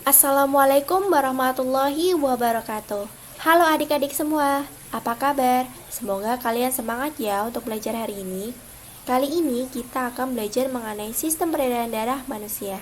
Assalamualaikum warahmatullahi wabarakatuh. Halo adik-adik semua, apa kabar? Semoga kalian semangat ya untuk belajar hari ini. Kali ini kita akan belajar mengenai sistem peredaran darah manusia.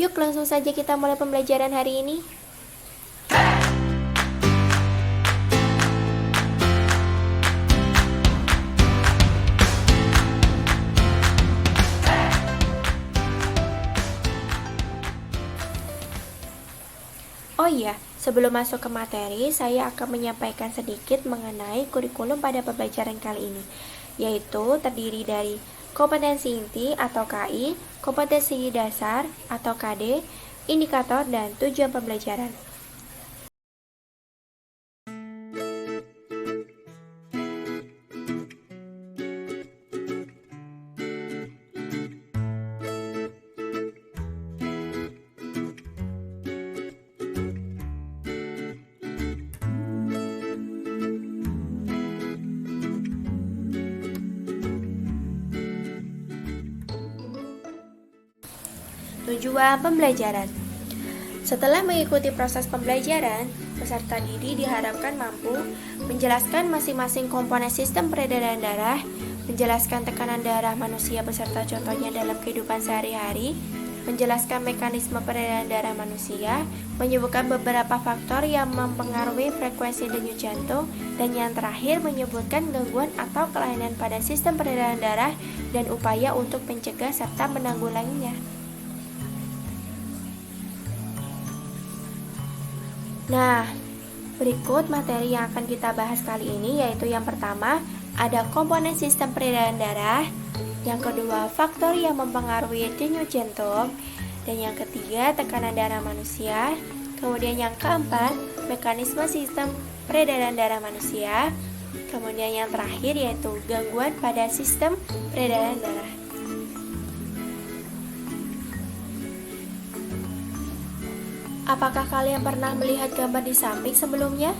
Yuk langsung saja kita mulai pembelajaran hari ini. Oh iya, sebelum masuk ke materi, saya akan menyampaikan sedikit mengenai kurikulum pada pembelajaran kali ini, yaitu terdiri dari kompetensi inti atau KI, kompetensi dasar atau KD, indikator, dan tujuan pembelajaran. Tujuan pembelajaran. Setelah mengikuti proses pembelajaran, peserta didik diharapkan mampu menjelaskan masing-masing komponen sistem peredaran darah, menjelaskan tekanan darah manusia beserta contohnya dalam kehidupan sehari-hari, menjelaskan mekanisme peredaran darah manusia, menyebutkan beberapa faktor yang mempengaruhi frekuensi denyut jantung, dan yang terakhir menyebutkan gangguan atau kelainan pada sistem peredaran darah dan upaya untuk mencegah serta menanggulanginya. Nah, berikut materi yang akan kita bahas kali ini, yaitu yang pertama ada komponen sistem peredaran darah, yang kedua faktor yang mempengaruhi denyut jantung, dan yang ketiga tekanan darah manusia, kemudian yang keempat mekanisme sistem peredaran darah manusia, kemudian yang terakhir yaitu gangguan pada sistem peredaran darah. Apakah kalian pernah melihat gambar di samping sebelumnya?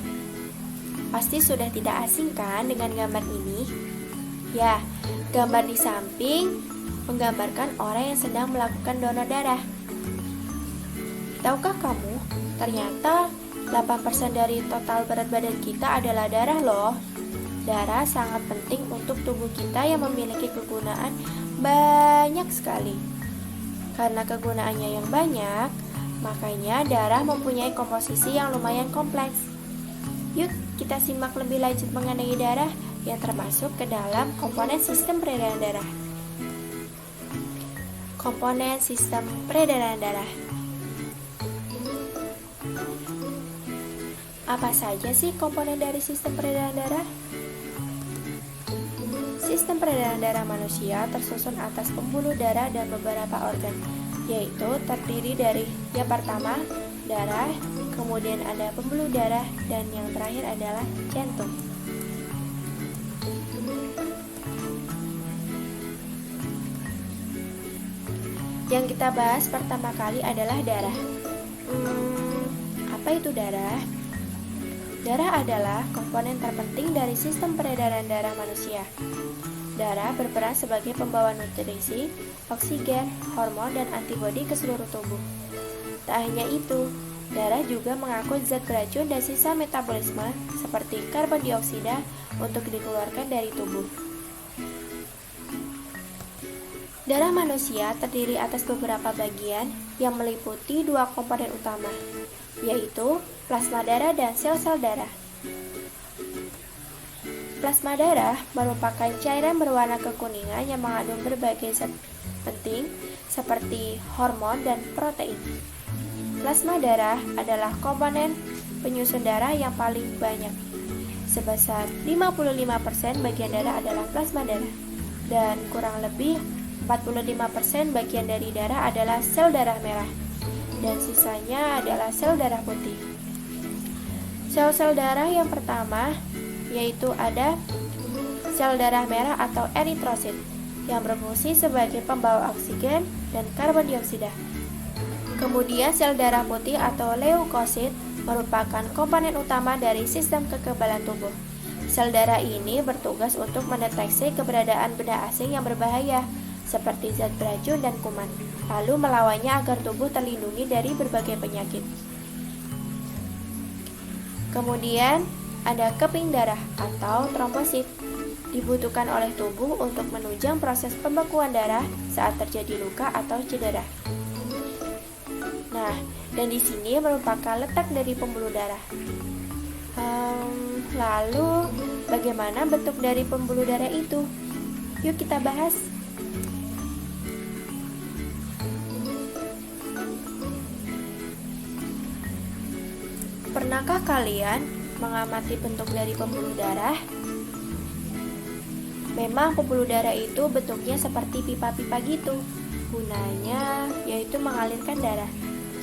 Pasti sudah tidak asing kan dengan gambar ini? Ya, gambar di samping menggambarkan orang yang sedang melakukan donor darah. Tahukah kamu, ternyata 8% dari total berat badan kita adalah darah loh. Darah sangat penting untuk tubuh kita yang memiliki kegunaan banyak sekali. Karena kegunaannya yang banyak, makanya darah mempunyai komposisi yang lumayan kompleks. Yuk kita simak lebih lanjut mengenai darah yang termasuk ke dalam komponen sistem peredaran darah. Komponen sistem peredaran darah. Apa saja sih komponen dari sistem peredaran darah? Sistem peredaran darah manusia tersusun atas pembuluh darah dan beberapa organ, yaitu terdiri dari yang pertama, darah, kemudian ada pembuluh darah, dan yang terakhir adalah jantung. Yang kita bahas pertama kali adalah darah. Apa itu darah? Darah adalah komponen terpenting dari sistem peredaran darah manusia. Darah berperan sebagai pembawa nutrisi, oksigen, hormon, dan antibodi ke seluruh tubuh. Tak hanya itu, darah juga mengangkut zat beracun dan sisa metabolisme seperti karbon dioksida untuk dikeluarkan dari tubuh. Darah manusia terdiri atas beberapa bagian yang meliputi dua komponen utama, yaitu plasma darah dan sel-sel darah. Plasma darah merupakan cairan berwarna kekuningan yang mengandung berbagai zat penting seperti hormon dan protein. Plasma darah adalah komponen penyusun darah yang paling banyak. Sebesar 55% bagian darah adalah plasma darah, dan kurang lebih 45% bagian dari darah adalah sel darah merah, dan sisanya adalah sel darah putih. Sel-sel darah yang pertama yaitu ada sel darah merah atau eritrosit yang berfungsi sebagai pembawa oksigen dan karbon dioksida. Kemudian sel darah putih atau leukosit merupakan komponen utama dari sistem kekebalan tubuh. Sel darah ini bertugas untuk mendeteksi keberadaan benda asing yang berbahaya, seperti zat beracun dan kuman, lalu melawannya agar tubuh terlindungi dari berbagai penyakit. Kemudian ada keping darah atau trombosit, dibutuhkan oleh tubuh untuk menunjang proses pembekuan darah saat terjadi luka atau cedera. Nah, dan di sini merupakan letak dari pembuluh darah. Lalu, bagaimana bentuk dari pembuluh darah itu? Yuk kita bahas. Pernahkah kalian mengamati bentuk dari pembuluh darah? Memang pembuluh darah itu bentuknya seperti pipa-pipa gitu. Gunanya yaitu mengalirkan darah.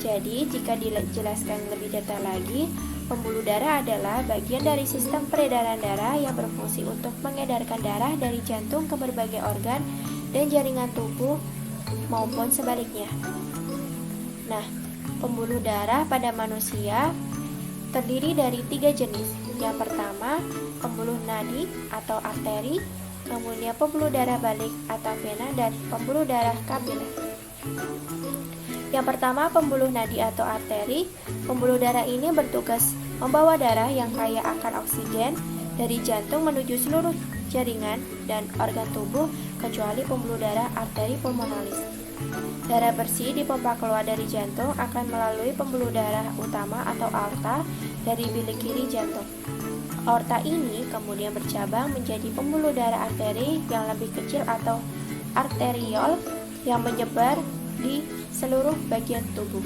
Jadi, jika dijelaskan lebih detail lagi, pembuluh darah adalah bagian dari sistem peredaran darah yang berfungsi untuk mengedarkan darah dari jantung ke berbagai organ dan jaringan tubuh maupun sebaliknya. Nah, pembuluh darah pada manusia terdiri dari 3 jenis. Yang pertama, pembuluh nadi atau arteri, kemudian pembuluh darah balik atau vena, dan pembuluh darah kapiler. Yang pertama, pembuluh nadi atau arteri. Pembuluh darah ini bertugas membawa darah yang kaya akan oksigen dari jantung menuju seluruh jaringan dan organ tubuh kecuali pembuluh darah arteri pulmonalis. Darah bersih dipompa keluar dari jantung akan melalui pembuluh darah utama atau aorta dari bilik kiri jantung. Aorta ini kemudian bercabang menjadi pembuluh darah arteri yang lebih kecil atau arteriol yang menyebar di seluruh bagian tubuh.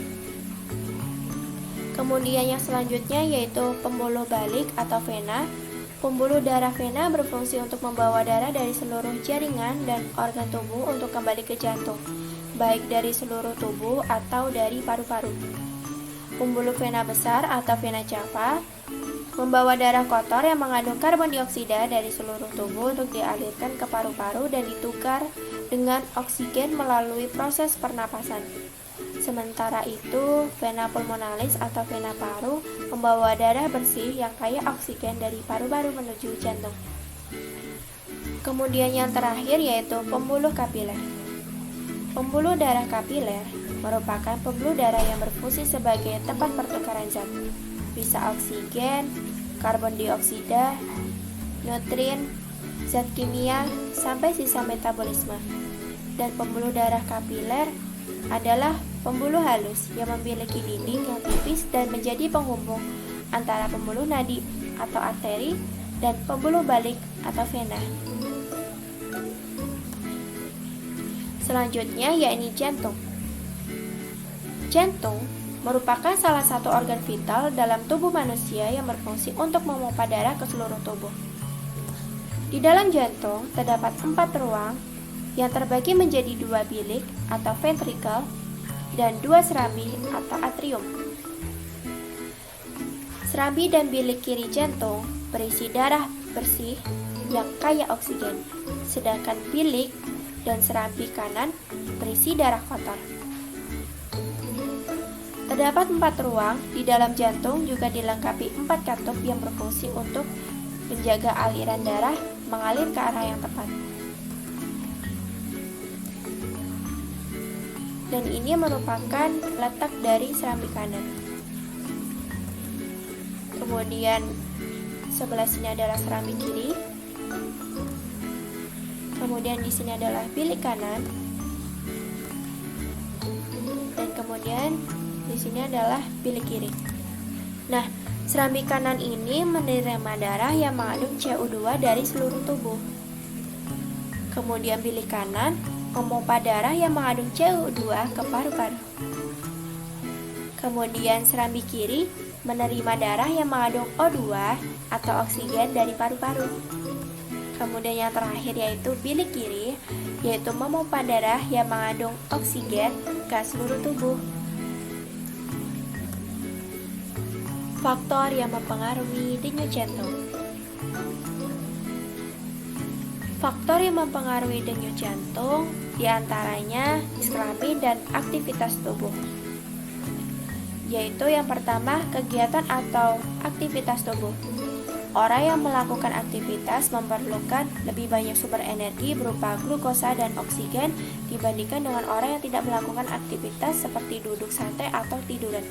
Kemudian yang selanjutnya yaitu pembuluh balik atau vena. Pembuluh darah vena berfungsi untuk membawa darah dari seluruh jaringan dan organ tubuh untuk kembali ke jantung, baik dari seluruh tubuh atau dari paru-paru. Pembuluh vena besar atau vena cava membawa darah kotor yang mengandung karbon dioksida dari seluruh tubuh untuk dialirkan ke paru-paru dan ditukar dengan oksigen melalui proses pernapasan. Sementara itu, vena pulmonalis atau vena paru membawa darah bersih yang kaya oksigen dari paru-paru menuju jantung. Kemudian yang terakhir yaitu pembuluh kapiler. Pembuluh darah kapiler merupakan pembuluh darah yang berfungsi sebagai tempat pertukaran zat, bisa oksigen, karbon dioksida, nutrin, zat kimia, sampai sisa metabolisme. Dan pembuluh darah kapiler adalah pembuluh halus yang memiliki dinding yang tipis dan menjadi penghubung antara pembuluh nadi atau arteri dan pembuluh balik atau vena. Selanjutnya yakni jantung. Jantung merupakan salah satu organ vital dalam tubuh manusia yang berfungsi untuk memompa darah ke seluruh tubuh. Di dalam jantung terdapat 4 ruang yang terbagi menjadi 2 bilik atau ventricle dan 2 serambi atau atrium. Serambi dan bilik kiri jantung berisi darah bersih yang kaya oksigen, sedangkan bilik dan serambi kanan berisi darah kotor. Terdapat 4 ruang di dalam jantung, juga dilengkapi 4 katup yang berfungsi untuk menjaga aliran darah mengalir ke arah yang tepat. Dan ini merupakan letak dari serambi kanan. Kemudian sebelah sini adalah serambi kiri. Kemudian di sini adalah bilik kanan. Dan kemudian di sini adalah bilik kiri. Nah, serambi kanan ini menerima darah yang mengandung CO2 dari seluruh tubuh. Kemudian bilik kanan memompa darah yang mengandung CO2 ke paru-paru. Kemudian serambi kiri menerima darah yang mengandung O2 atau oksigen dari paru-paru. Kemudian yang terakhir yaitu bilik kiri, yaitu memompa darah yang mengandung oksigen ke seluruh tubuh. Faktor yang mempengaruhi denyut jantung. Faktor yang mempengaruhi denyut jantung diantaranya kelamin dan aktivitas tubuh, yaitu yang pertama kegiatan atau aktivitas tubuh. Orang yang melakukan aktivitas memerlukan lebih banyak sumber energi berupa glukosa dan oksigen dibandingkan dengan orang yang tidak melakukan aktivitas seperti duduk santai atau tiduran.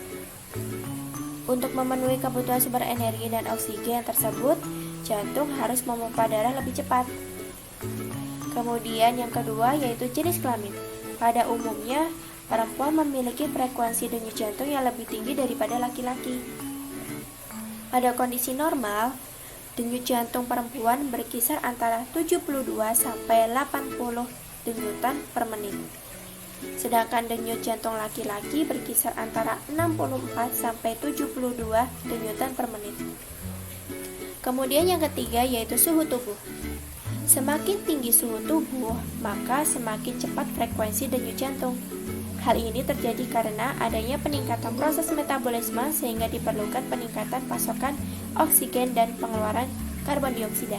Untuk memenuhi kebutuhan sumber energi dan oksigen tersebut, jantung harus memompa darah lebih cepat. Kemudian yang kedua yaitu jenis kelamin. Pada umumnya, perempuan memiliki frekuensi denyut jantung yang lebih tinggi daripada laki-laki. Pada kondisi normal, denyut jantung perempuan berkisar antara 72 sampai 80 denyutan per menit. Sedangkan denyut jantung laki-laki berkisar antara 64 sampai 72 denyutan per menit. Kemudian yang ketiga yaitu suhu tubuh. Semakin tinggi suhu tubuh, maka semakin cepat frekuensi denyut jantung. Hal ini terjadi karena adanya peningkatan proses metabolisme sehingga diperlukan peningkatan pasokan oksigen dan pengeluaran karbon dioksida.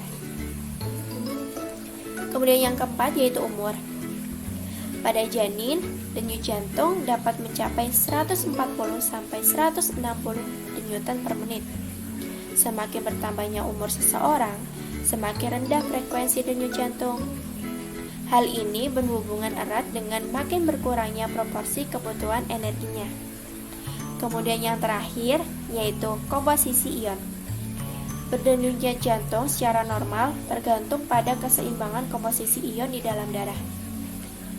Kemudian yang keempat yaitu umur. Pada janin, denyut jantung dapat mencapai 140 sampai 160 denyutan per menit. Semakin bertambahnya umur seseorang, semakin rendah frekuensi denyut jantung. Hal ini berhubungan erat dengan makin berkurangnya proporsi kebutuhan energinya. Kemudian yang terakhir yaitu komposisi ion. Berdenyutnya jantung secara normal tergantung pada keseimbangan komposisi ion di dalam darah.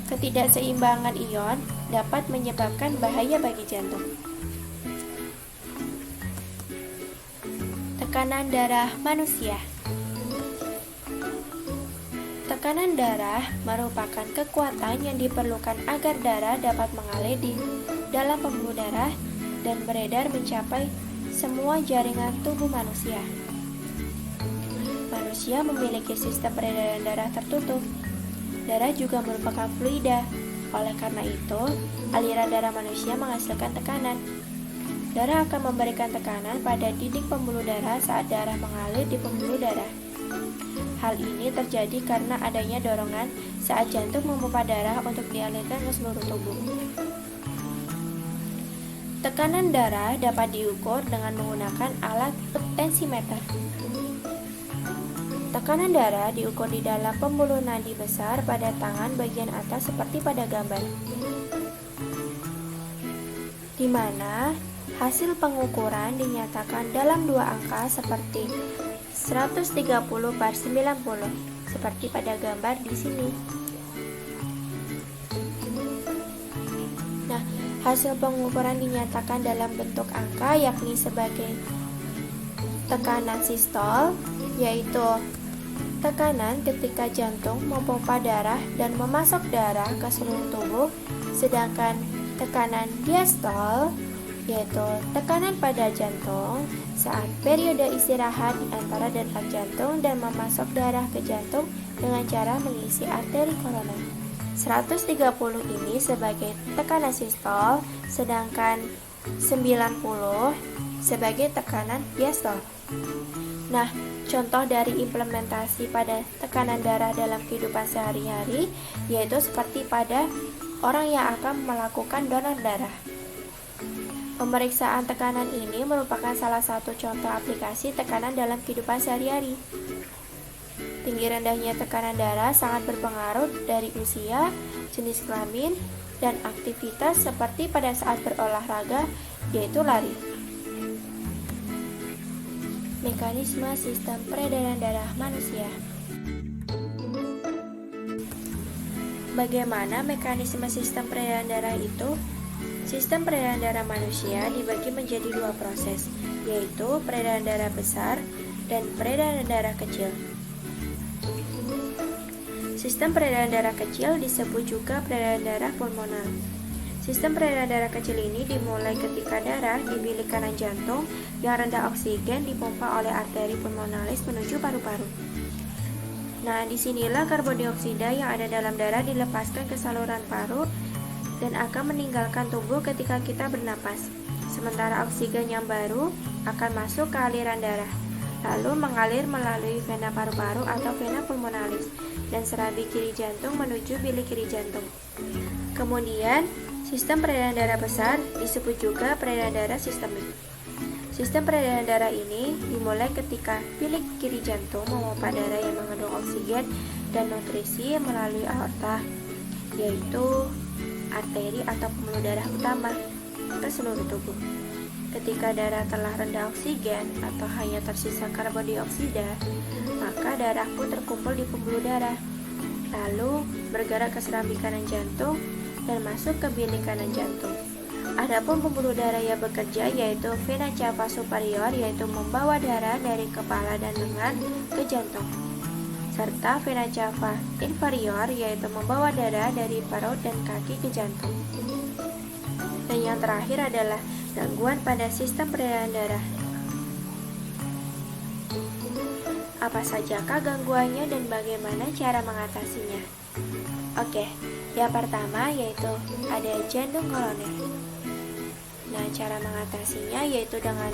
Ketidakseimbangan ion dapat menyebabkan bahaya bagi jantung. Tekanan darah manusia. Tekanan darah merupakan kekuatan yang diperlukan agar darah dapat mengalir di dalam pembuluh darah dan beredar mencapai semua jaringan tubuh manusia. Manusia memiliki sistem peredaran darah tertutup. Darah juga merupakan fluida. Oleh karena itu, aliran darah manusia menghasilkan tekanan. Darah akan memberikan tekanan pada dinding pembuluh darah saat darah mengalir di pembuluh darah. Hal ini terjadi karena adanya dorongan saat jantung memompa darah untuk dialirkan ke seluruh tubuh. Tekanan darah dapat diukur dengan menggunakan alat tensimeter. Tekanan darah diukur di dalam pembuluh nadi besar pada tangan bagian atas seperti pada gambar, di mana hasil pengukuran dinyatakan dalam dua angka seperti 130/90 seperti pada gambar di sini. Nah, hasil pengukuran dinyatakan dalam bentuk angka yakni sebagai tekanan sistol, yaitu tekanan ketika jantung memompa darah dan memasok darah ke seluruh tubuh, sedangkan tekanan diastol yaitu tekanan pada jantung saat periode istirahat di antara detak jantung dan memasok darah ke jantung dengan cara mengisi arteri koroner. 130 ini sebagai tekanan sistol, sedangkan 90 sebagai tekanan diastol. Nah, contoh dari implementasi pada tekanan darah dalam kehidupan sehari-hari yaitu seperti pada orang yang akan melakukan donor darah. Pemeriksaan tekanan ini merupakan salah satu contoh aplikasi tekanan dalam kehidupan sehari-hari. Tinggi rendahnya tekanan darah sangat berpengaruh dari usia, jenis kelamin, dan aktivitas seperti pada saat berolahraga, yaitu lari. Mekanisme sistem peredaran darah manusia. Bagaimana mekanisme sistem peredaran darah itu? Sistem peredaran darah manusia dibagi menjadi dua proses, yaitu peredaran darah besar dan peredaran darah kecil. Sistem peredaran darah kecil disebut juga peredaran darah pulmonal. Sistem peredaran darah kecil ini dimulai ketika darah di bilik kanan jantung yang rendah oksigen dipompa oleh arteri pulmonalis menuju paru-paru. Nah, disinilah karbon dioksida yang ada dalam darah dilepaskan ke saluran paru dan akan meninggalkan tubuh ketika kita bernapas. Sementara oksigen yang baru akan masuk ke aliran darah, lalu mengalir melalui vena paru-paru atau vena pulmonalis dan serambi kiri jantung menuju bilik kiri jantung. Kemudian, sistem peredaran darah besar disebut juga peredaran darah sistemik. Sistem peredaran darah ini dimulai ketika bilik kiri jantung memompa darah yang mengandung oksigen dan nutrisi melalui aorta, yaitu arteri atau pembuluh darah utama ke seluruh tubuh. Ketika darah telah rendah oksigen atau hanya tersisa karbon dioksida, maka darah pun terkumpul di pembuluh darah, lalu bergerak ke serambi kanan jantung dan masuk ke bilik kanan jantung. Adapun pembuluh darah yang bekerja yaitu vena cava superior, yaitu membawa darah dari kepala dan lengan ke jantung, serta vena cava inferior, yaitu membawa darah dari perut dan kaki ke jantung. Dan yang terakhir adalah gangguan pada sistem peredaran darah. Apa sajakah gangguannya dan bagaimana cara mengatasinya? Oke, yang pertama yaitu ada jantung koroner. Nah, cara mengatasinya yaitu dengan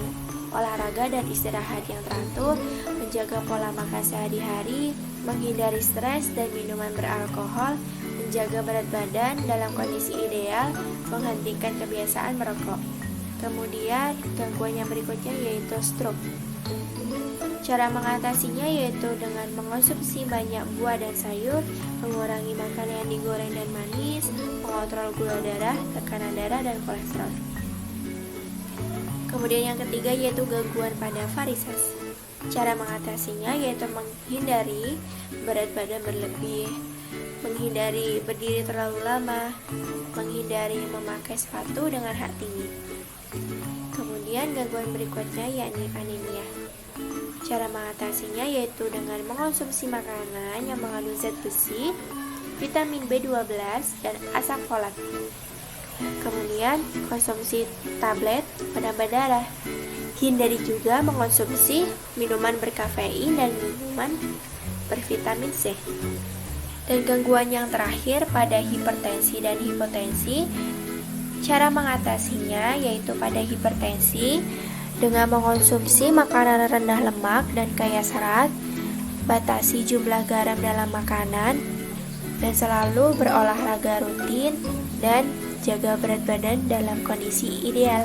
olahraga dan istirahat yang teratur, menjaga pola makan sehari-hari, menghindari stres dan minuman beralkohol, menjaga berat badan dalam kondisi ideal, menghentikan kebiasaan merokok. Kemudian, gangguan yang berikutnya yaitu stroke. Cara mengatasinya yaitu dengan mengonsumsi banyak buah dan sayur, mengurangi makanan yang digoreng dan manis, mengontrol gula darah, tekanan darah, dan kolesterol. Kemudian yang ketiga yaitu gangguan pada varises. Cara mengatasinya yaitu menghindari berat badan berlebih, menghindari berdiri terlalu lama, menghindari memakai sepatu dengan hak tinggi. Kemudian gangguan berikutnya yakni anemia. Cara mengatasinya yaitu dengan mengonsumsi makanan yang mengandung zat besi, vitamin B12, dan asam folat. Kemudian konsumsi tablet penambah darah. Hindari juga mengonsumsi minuman berkafein dan minuman bervitamin C. Dan gangguan yang terakhir pada hipertensi dan hipotensi. Cara mengatasinya yaitu pada hipertensi dengan mengonsumsi makanan rendah lemak dan kaya serat, batasi jumlah garam dalam makanan, dan selalu berolahraga rutin dan jaga berat badan dalam kondisi ideal.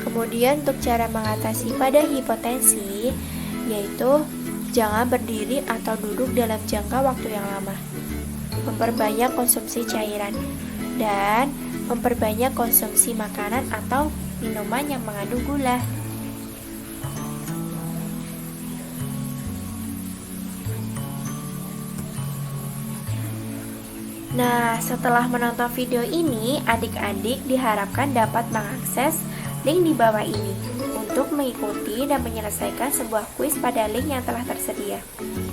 Kemudian untuk cara mengatasi pada hipotensi yaitu jangan berdiri atau duduk dalam jangka waktu yang lama, memperbanyak konsumsi cairan, dan memperbanyak konsumsi makanan atau minuman yang mengandung gula. Nah, setelah menonton video ini, adik-adik diharapkan dapat mengakses link di bawah ini untuk mengikuti dan menyelesaikan sebuah kuis pada link yang telah tersedia.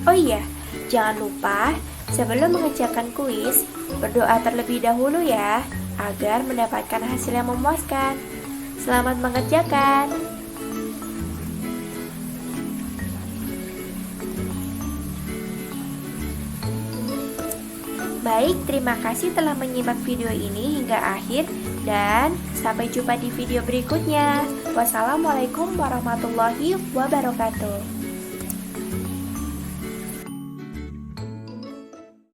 Oh iya, jangan lupa sebelum mengerjakan kuis, berdoa terlebih dahulu ya, agar mendapatkan hasil yang memuaskan. Selamat mengerjakan! Baik, terima kasih telah menyimak video ini hingga akhir dan sampai jumpa di video berikutnya. Wassalamualaikum warahmatullahi wabarakatuh.